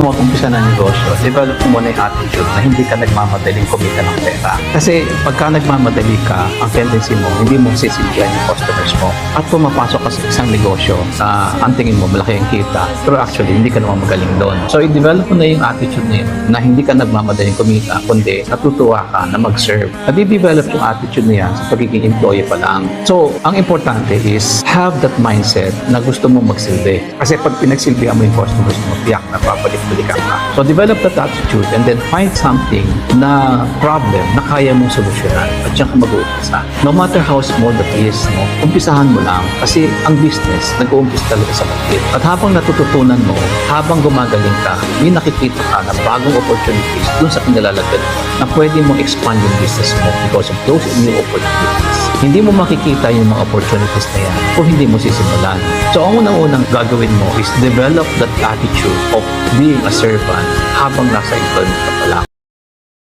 Mag-umpisa ng negosyo, develop mo muna yung attitude na hindi ka nagmamadaling kumita ng pera. Kasi pagka nagmamadali ka, ang tendency mo, hindi mo sisilbihan yung customers mo. At pumapasok ka sa isang negosyo na ang tingin mo malaki ang kita, pero actually hindi ka naman magaling doon. So i-develop mo na yung attitude na yun, na hindi ka nagmamadaling kumita, kundi natutuwa ka na mag-serve. At i-develop yung attitude na yan sa pagiging employee pa lang. So ang importante is have that mindset na gusto mo magsilbi. Kasi pag pinagsilbihan mo yung customers mo, tiyak na babalik-balikan ka. So develop that attitude and then find something na problem na kaya mong solusyonan at siyang mag-uumpisa. No matter how small that is, no, umpisahan mo lang kasi ang business nag-uumpis talaga sa maliit. At habang natututunan mo, habang gumagaling ka, may nakikita ka na bagong opportunities dun sa kinalalagyan mo na pwede mong expand yung business mo because of those new opportunities. Hindi mo makikita yung mga opportunities na yan kung hindi mo sisimulan. So ang unang-unang gagawin mo is develop that attitude of being a servant habang nasa employment ka pa lang.